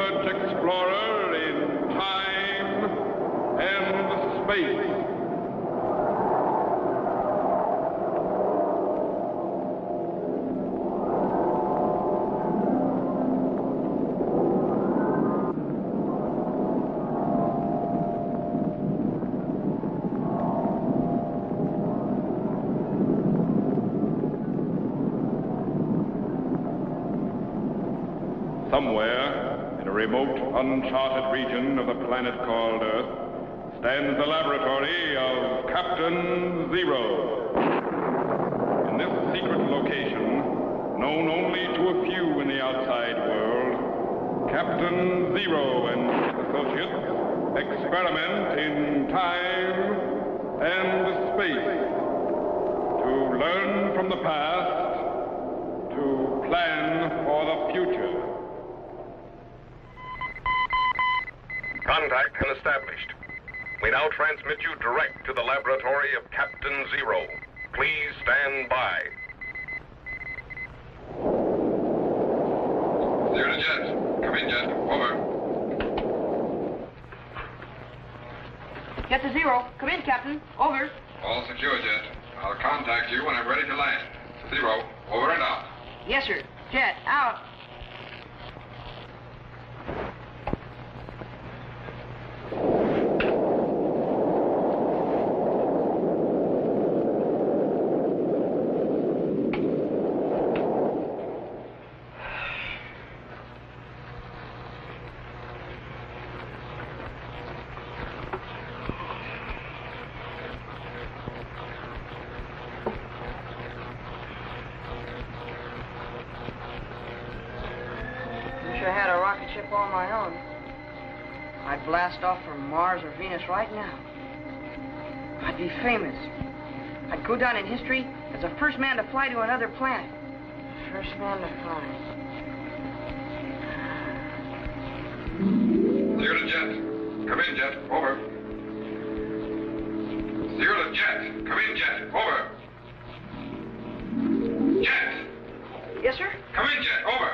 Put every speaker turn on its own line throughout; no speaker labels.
research explorer in time and space. Somewhere, in a remote, uncharted region of the planet called Earth, stands the laboratory of Captain Z-Ro. In this secret location, known only to a few in the outside world, Captain Z-Ro and his associates experiment in time and space to learn from the past, to plan for the future.
Contact been established. We now transmit you direct to the laboratory of Captain Z-Ro. Please stand by.
Z-Ro to Jett. Come in, Jett. Over.
Jett to Z-Ro. Come in, Captain. Over.
All secure, Jett. I'll contact you when I'm ready to land. Z-Ro, over and out.
Yes, sir. Jett, out. I had a rocket ship all my own, I'd blast off for Mars or Venus right now. I'd be famous. I'd go down in history as the first man to fly to another planet. First man to fly.
Z-Ro to Jett. Come in, Jett. Over. Z-Ro to Jett. Come in, Jett. Over. Jett.
Yes, sir?
Come in, Jett. Over.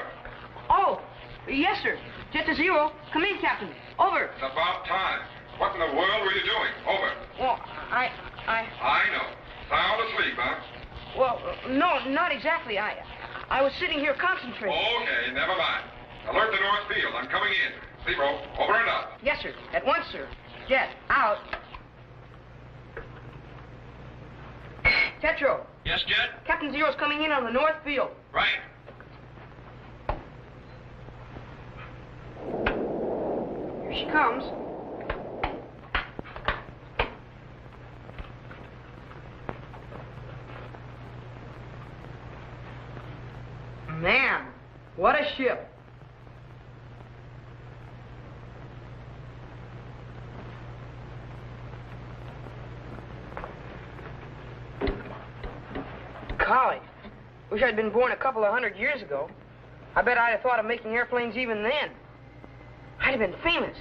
Oh, yes, sir. Jett to Z-Ro. Come in, Captain. Over.
It's about time. What in the world were you doing? Over.
Well, I
know. Sound asleep, huh?
Well, no, not exactly. I was sitting here concentrating.
Okay, never mind. Alert the north field. I'm coming in. Z-Ro, over and out.
Yes, sir. At once, sir. Jett, out. Tetro.
Yes, Jett?
Captain Z-Ro's coming in on the north field.
Right.
Here she comes. Man, what a ship. Golly, wish I'd been born a couple of 100 years ago. I bet I'd have thought of making airplanes even then. I'd have been famous.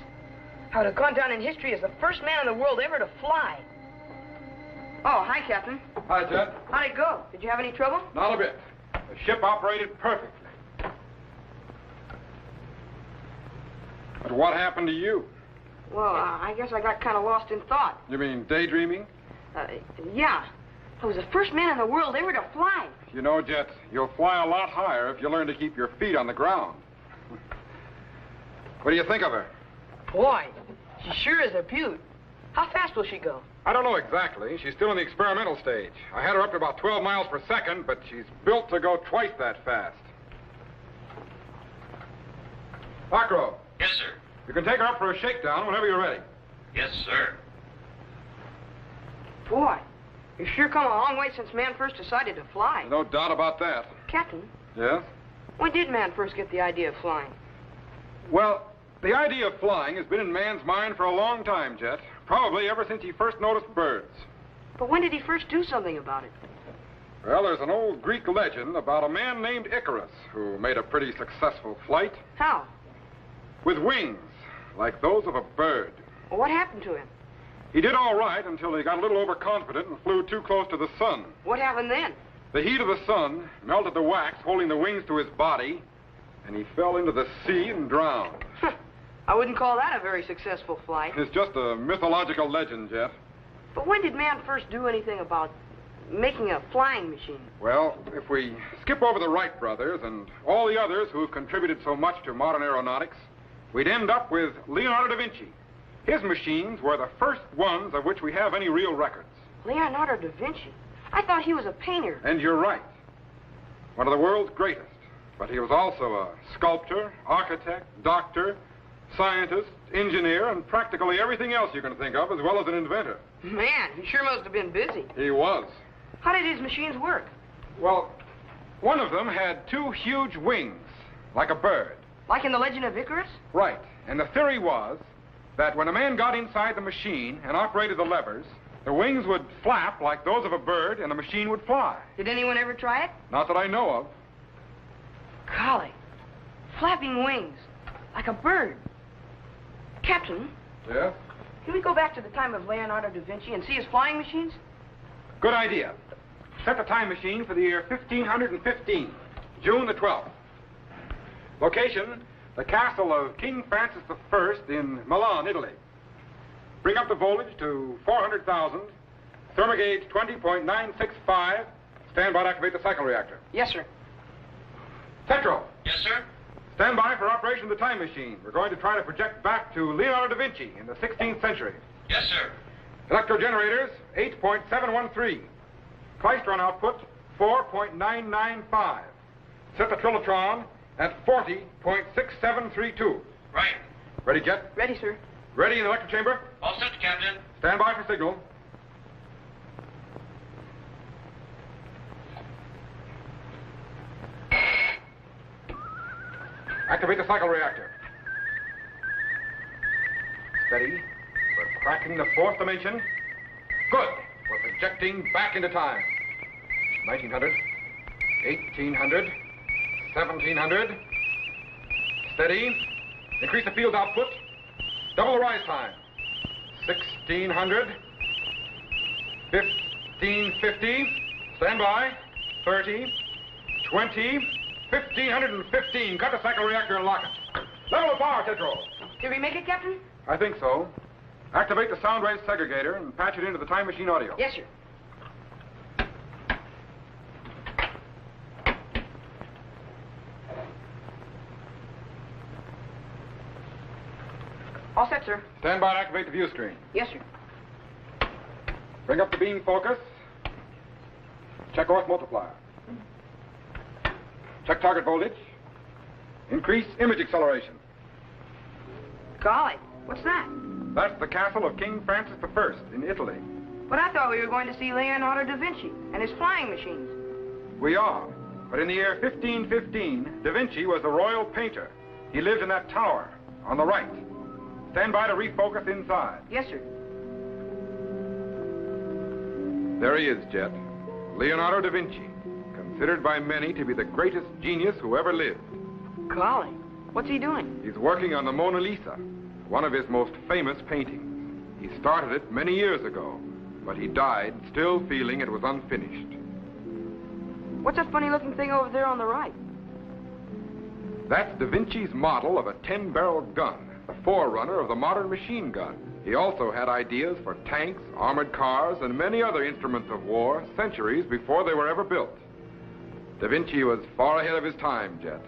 I would have gone down in history as the first man in the world ever to fly. Oh, hi, Captain.
Hi, Jett.
How'd it go? Did you have any trouble?
Not a bit. The ship operated perfectly. But what happened to you?
Well, I guess I got kind of lost in thought.
You mean daydreaming?
Yeah. I was the first man in the world ever to fly.
You know, Jett, you'll fly a lot higher if you learn to keep your feet on the ground. What do you think of her?
Boy, she sure is a beaut. How fast will she go?
I don't know exactly. She's still in the experimental stage. I had her up to about 12 miles per second, but she's built to go twice that fast. Akro.
Yes, sir.
You can take her up for a shakedown whenever you're ready.
Yes, sir.
Boy, you've sure come a long way since man first decided to fly.
No doubt about that.
Captain,
Yes?
when did man first get the idea of flying?
Well, the idea of flying has been in man's mind for a long time, Jett. Probably ever since he first noticed birds.
But when did he first do something about it?
Well, there's an old Greek legend about a man named Icarus who made a pretty successful flight.
How?
With wings, like those of a bird.
Well, what happened to him?
He did all right until he got a little overconfident and flew too close to the sun.
What happened then?
The heat of the sun melted the wax holding the wings to his body, and he fell into the sea and drowned.
I wouldn't call that a very successful flight.
It's just a mythological legend, Jet.
But when did man first do anything about making a flying machine?
Well, if we skip over the Wright brothers and all the others who've contributed so much to modern aeronautics, we'd end up with Leonardo da Vinci. His machines were the first ones of which we have any real records.
Leonardo da Vinci? I thought he was a painter.
And you're right. One of the world's greatest. But he was also a sculptor, architect, doctor, scientist, engineer, and practically everything else you can think of, as well as an inventor.
Man, he sure must have been busy.
He was.
How did his machines work?
Well, one of them had two huge wings, like a bird.
Like in the Legend of Icarus?
Right. And the theory was that when a man got inside the machine and operated the levers, the wings would flap like those of a bird, and the machine would fly.
Did anyone ever try it?
Not that I know of.
Golly, flapping wings, like a bird. Captain,
Yes?
can we go back to the time of Leonardo da Vinci and see his flying machines?
Good idea. Set the time machine for the year 1515, June the 12th. Location, the castle of King Francis I in Milan, Italy. Bring up the voltage to 400,000, thermogauge 20.965. Stand by to activate the cycle reactor.
Yes, sir.
Tetro,
Yes, sir.
stand by for operation of the time machine. We're going to try to project back to Leonardo da Vinci in the 16th century.
Yes, sir.
Electrogenerators, 8.713. Klystron output, 4.995. Set the trilotron at 40.6732.
Right.
Ready, Jet?
Ready, sir.
Ready in the electric chamber?
All set, Captain.
Stand by for signal. Activate the cycle reactor. Steady. We're cracking the fourth dimension. Good. We're projecting back into time. 1900, 1800, 1700. Steady. Increase the field output. Double the rise time. 1600, 1550. Stand by. 30, 20, 1515. Cut the cycle reactor and lock it. Level of power, Tetro.
Did we make it, Captain?
I think so. Activate the sound wave segregator and patch it into the time machine audio.
Yes, sir. All set, sir.
Stand by to activate the view screen.
Yes, sir.
Bring up the beam focus. Check Orth multiplier. Check target voltage. Increase image acceleration.
Golly, what's that?
That's the castle of King Francis I in Italy.
But I thought we were going to see Leonardo da Vinci and his flying machines.
We are. But in the year 1515, Da Vinci was the royal painter. He lived in that tower on the right. Stand by to refocus inside.
Yes, sir.
There he is, Jet. Leonardo da Vinci, considered by many to be the greatest genius who ever lived.
Golly, what's he doing?
He's working on the Mona Lisa, one of his most famous paintings. He started it many years ago, but he died still feeling it was unfinished.
What's that funny-looking thing over there on the right?
That's Da Vinci's model of a 10-barreled gun, the forerunner of the modern machine gun. He also had ideas for tanks, armored cars, and many other instruments of war centuries before they were ever built. Da Vinci was far ahead of his time, Jet.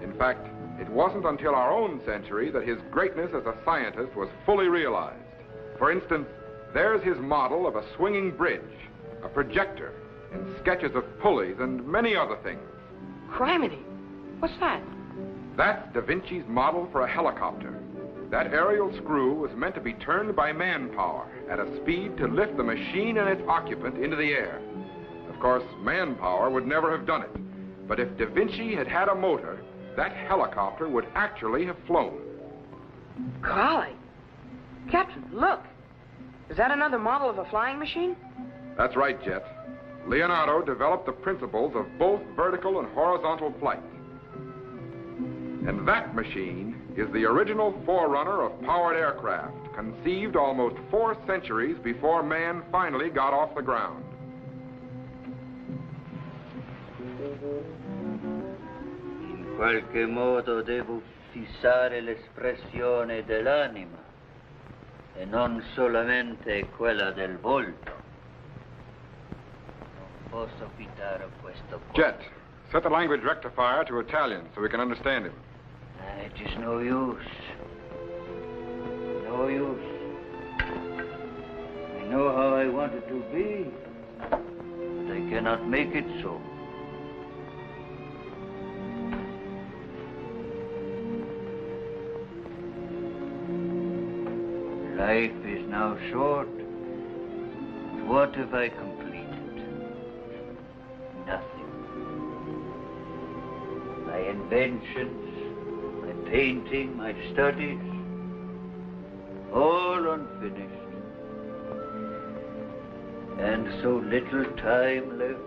In fact, it wasn't until our own century that his greatness as a scientist was fully realized. For instance, there's his model of a swinging bridge, a projector, and sketches of pulleys and many other things.
Criminy, what's that?
That's Da Vinci's model for a helicopter. That aerial screw was meant to be turned by manpower at a speed to lift the machine and its occupant into the air. Of course, manpower would never have done it. But if Da Vinci had had a motor, that helicopter would actually have flown.
Golly. Captain, look. Is that another model of a flying machine?
That's right, Jet. Leonardo developed the principles of both vertical and horizontal flight. And that machine is the original forerunner of powered aircraft, conceived almost 4 centuries before man finally got off the ground.
In qualche modo devo fissare l'espressione dell'anima e non solamente quella del volto. Non posso fidare questo qua.
Jett, set the language rectifier to Italian so we can understand him.
It is no use. No use. I know how I want it to be, but I cannot make it so. Life is now short. What have I completed? Nothing. My inventions, my painting, my studies, all unfinished. And so little time left.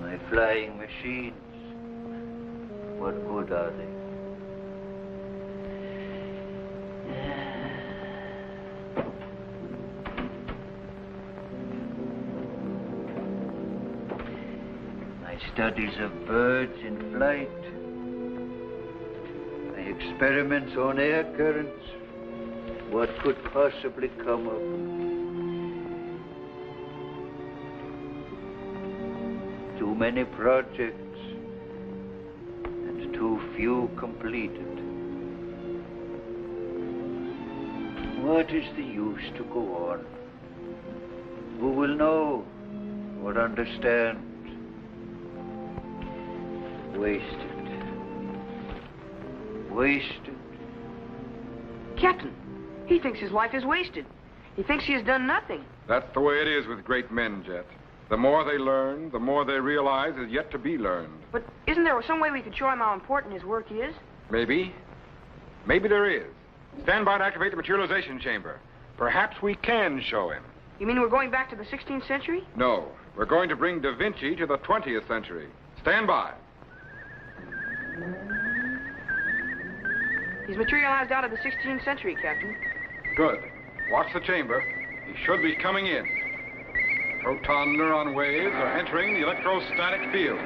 My flying machines, what good are they? My studies of birds in flight, my experiments on air currents, what could possibly come of them? Too many projects, too few completed. What is the use to go on? Who will know or understand? Wasted. Wasted.
Captain, he thinks his life is wasted. He thinks he has done nothing.
That's the way it is with great men, Jett. The more they learn, the more they realize is yet to be learned.
But isn't there some way we could show him how important his work is?
Maybe. Maybe there is. Stand by to activate the materialization chamber. Perhaps we can show him.
You mean we're going back to the 16th century?
No. We're going to bring Da Vinci to the 20th century. Stand by.
He's materialized out of the 16th century, Captain.
Good. Watch the chamber. He should be coming in. Proton neuron waves are entering the electrostatic field.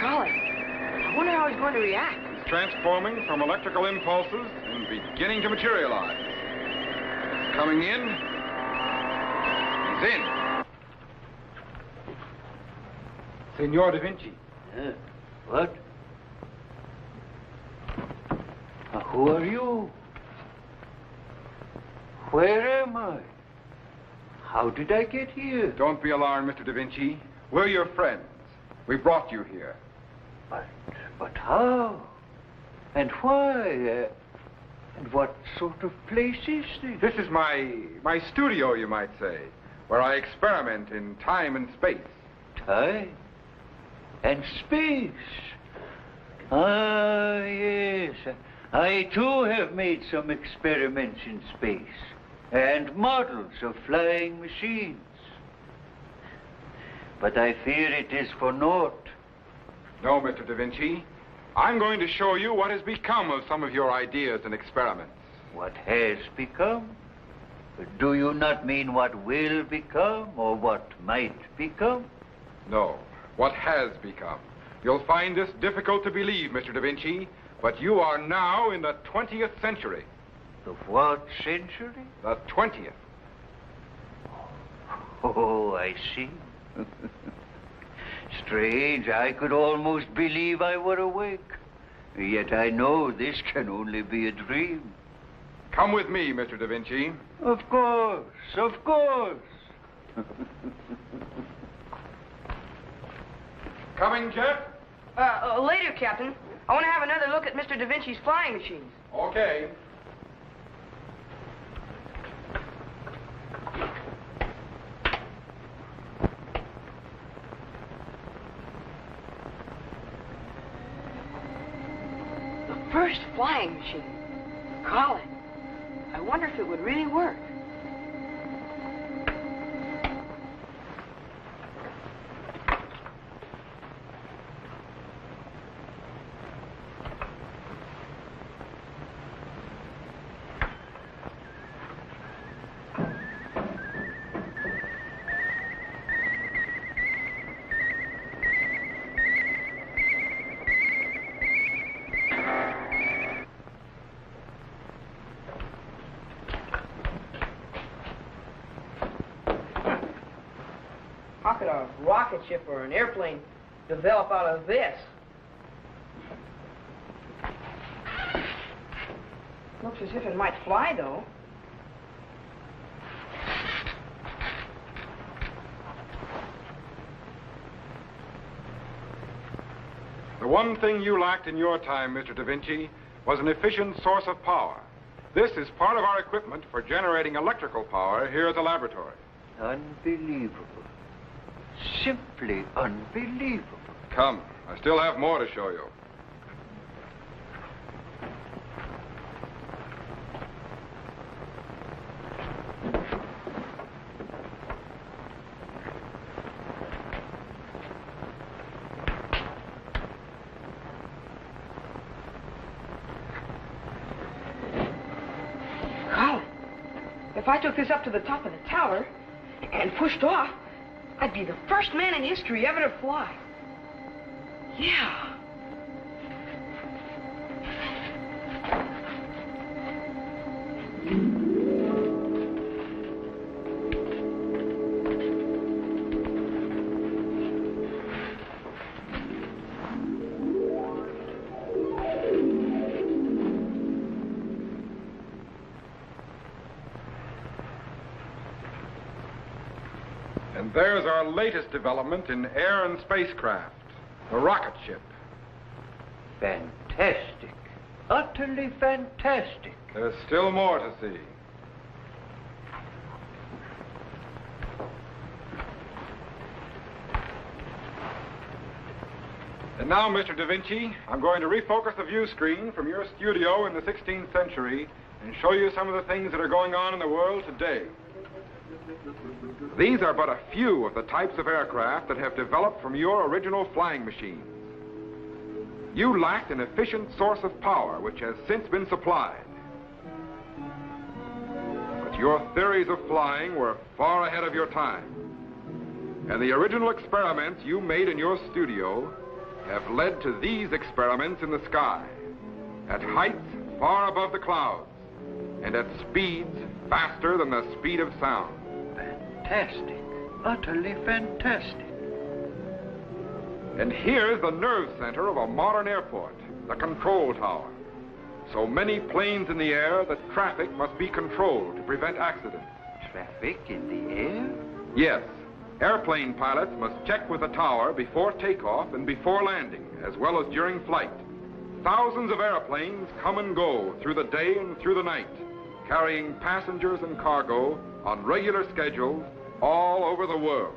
Golly, I wonder how he's going to react.
He's transforming from electrical impulses and beginning to materialize. He's coming in. He's in. Signor Da Vinci.
What? Who are you? Where am I? How did I get here?
Don't be alarmed, Mr. Da Vinci. We're your friends. We brought you here.
But how? And why? And what sort of place is this?
This is my studio, you might say, where I experiment in time and space.
Time and space? Ah, yes. I too have made some experiments in space and models of flying machines. But I fear it is for naught.
No, Mr. Da Vinci. I'm going to show you what has become of some of your ideas and experiments.
What has become? Do you not mean what will become or what might become?
No, what has become. You'll find this difficult to believe, Mr. Da Vinci, but you are now in the 20th century.
The what century?
The 20th.
Oh, I see. Strange, I could almost believe I were awake. Yet I know this can only be a dream.
Come with me, Mr. Da Vinci.
Of course, of course.
Coming, Jett?
Later, Captain. I want to have another look at Mr. Da Vinci's flying machines.
Okay.
The first flying machine. Golly, I wonder if it would really work. could a rocket ship or an airplane develop out of this? Looks as if it might fly, though.
The one thing you lacked in your time, Mr. Da Vinci, was an efficient source of power. This is part of our equipment for generating electrical power here at the laboratory.
Unbelievable. Simply unbelievable.
Come, I still have more to show you.
If I took this up to the top of the tower and pushed off, I'd be the first man in history ever to fly. Yeah.
And there's our latest development in air and spacecraft, the rocket ship.
Fantastic. Utterly fantastic.
There's still more to see. And now, Mr. Da Vinci, I'm going to refocus the view screen from your studio in the 16th century and show you some of the things that are going on in the world today. These are but a few of the types of aircraft that have developed from your original flying machines. You lacked an efficient source of power, which has since been supplied. But your theories of flying were far ahead of your time. And the original experiments you made in your studio have led to these experiments in the sky, at heights far above the clouds, and at speeds faster than the speed of sound.
Fantastic. Utterly fantastic.
And here's the nerve center of a modern airport, the control tower. So many planes in the air that traffic must be controlled to prevent accidents.
Traffic in the air?
Yes. Airplane pilots must check with the tower before takeoff and before landing, as well as during flight. Thousands of airplanes come and go through the day and through the night, carrying passengers and cargo on regular schedules all over the world.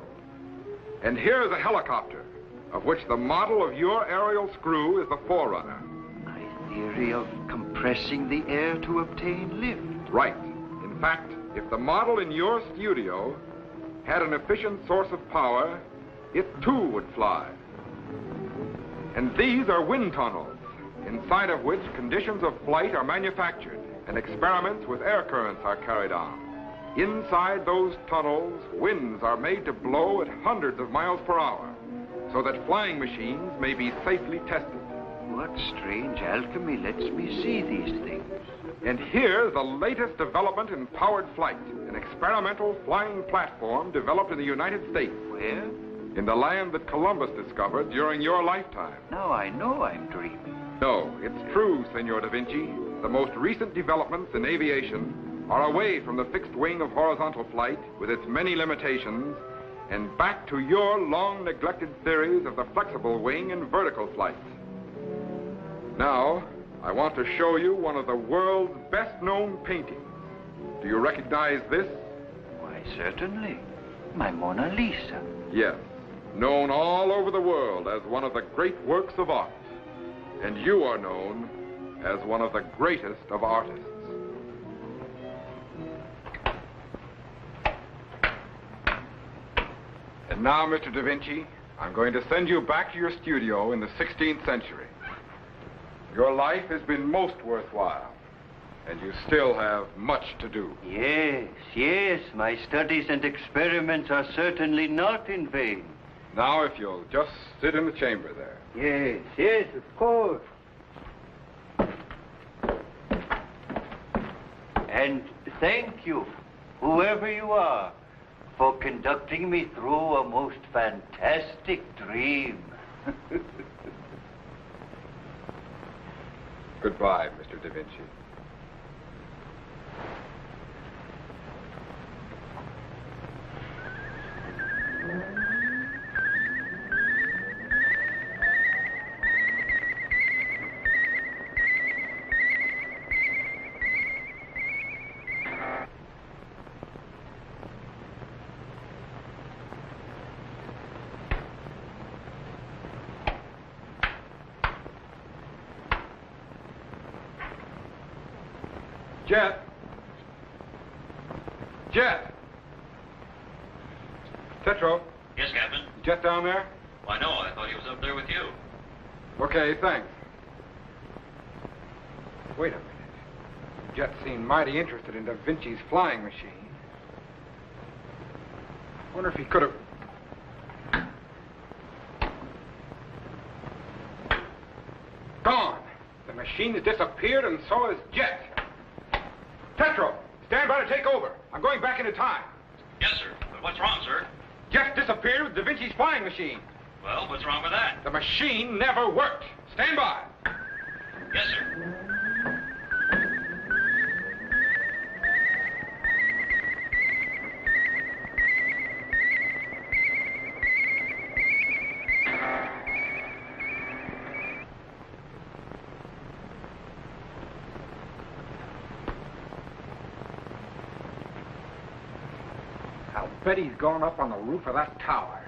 And here's a helicopter, of which the model of your aerial screw is the forerunner.
My theory of compressing the air to obtain lift.
Right. In fact, if the model in your studio had an efficient source of power, it too would fly. And these are wind tunnels, inside of which conditions of flight are manufactured and experiments with air currents are carried on. Inside those tunnels, winds are made to blow at hundreds of miles per hour, so that flying machines may be safely tested.
What strange alchemy lets me see these things.
And here's the latest development in powered flight, an experimental flying platform developed in the United States.
Where?
In the land that Columbus discovered during your lifetime.
Now I know I'm dreaming.
No, it's true, Senor Da Vinci. The most recent developments in aviation are away from the fixed wing of horizontal flight with its many limitations and back to your long-neglected theories of the flexible wing and vertical flight. Now, I want to show you one of the world's best-known paintings. Do you recognize this?
Why, certainly. My Mona Lisa.
Yes, known all over the world as one of the great works of art. And you are known as one of the greatest of artists. And now, Mr. Da Vinci, I'm going to send you back to your studio in the 16th century. Your life has been most worthwhile, and you still have much to do.
Yes, yes, my studies and experiments are certainly not in vain.
Now, if you'll just sit in the chamber there.
Yes, yes, of course. And thank you, whoever you are, for conducting me through a most fantastic dream.
Goodbye, Mr. Da Vinci. Jett! Jett! Tetro,
Yes, Captain.
Jett down there?
Why, no, I thought he was up there with you.
Okay, thanks. Wait a minute. Jett seemed mighty interested in Da Vinci's flying machine. I wonder if he could have... Gone! The machine has disappeared, and so has Jett. Tetro, stand by to take over. I'm going back into time.
Yes, sir. But what's wrong, sir?
Jett disappeared with Da Vinci's flying machine.
Well, what's wrong with that?
The machine never worked. Stand by.
Yes, sir.
I'll bet he's gone up on the roof of that tower.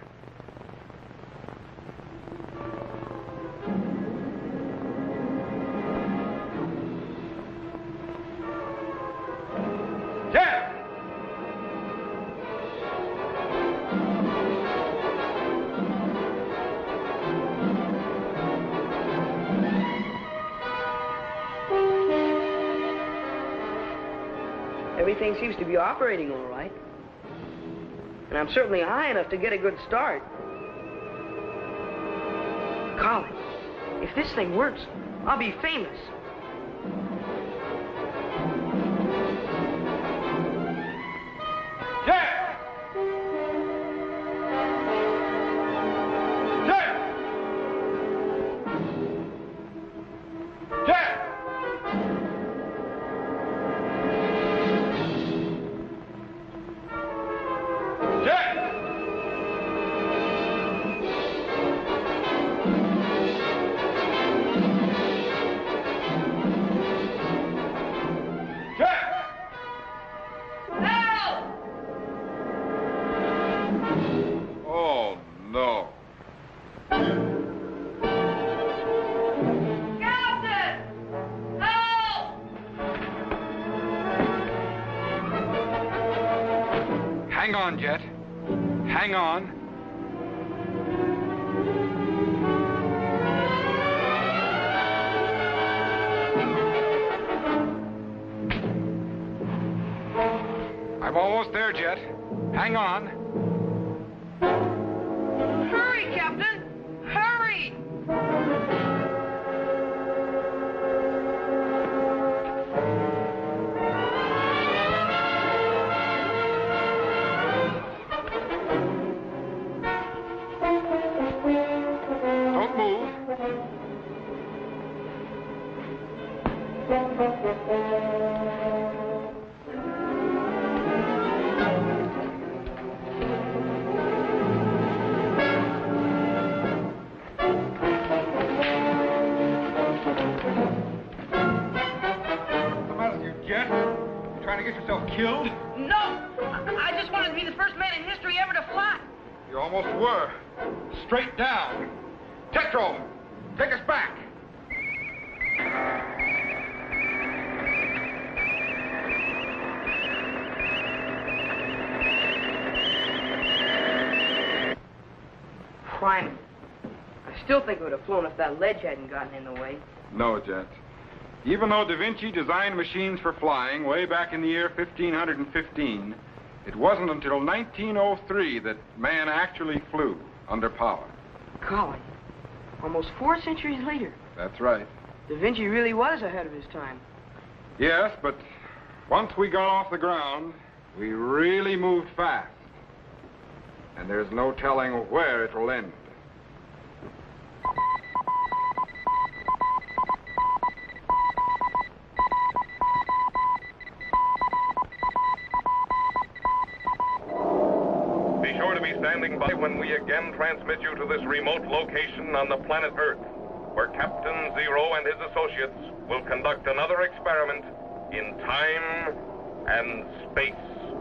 Jett!
Everything seems to be operating all right. And I'm certainly high enough to get a good start. Colin, if this thing works, I'll be famous.
Jett! Jett! Jett! Oh, no.
Captain! Help!
Hang on, Jett. Hang on. I'm almost there, Jett. Hang on.
Hurry, Captain! Hurry!
Don't move. What's the matter with you, Jett? You trying to get yourself killed?
No! I just wanted to be the first man in history ever to fly.
You almost were. Straight down. Tetro, take us back.
Fine. I still think it would have flown if that ledge hadn't gotten in the way.
No, Jett. Even though Da Vinci designed machines for flying way back in the year 1515, it wasn't until 1903 that man actually flew under power.
Colin, almost 4 centuries later,
That's right.
Da Vinci really was ahead of his time.
Yes, but once we got off the ground, we really moved fast. and there's no telling where it will end.
Be sure to be standing by when we again transmit you to this remote location on the planet Earth, where Captain Z-Ro and his associates will conduct another experiment in time and space.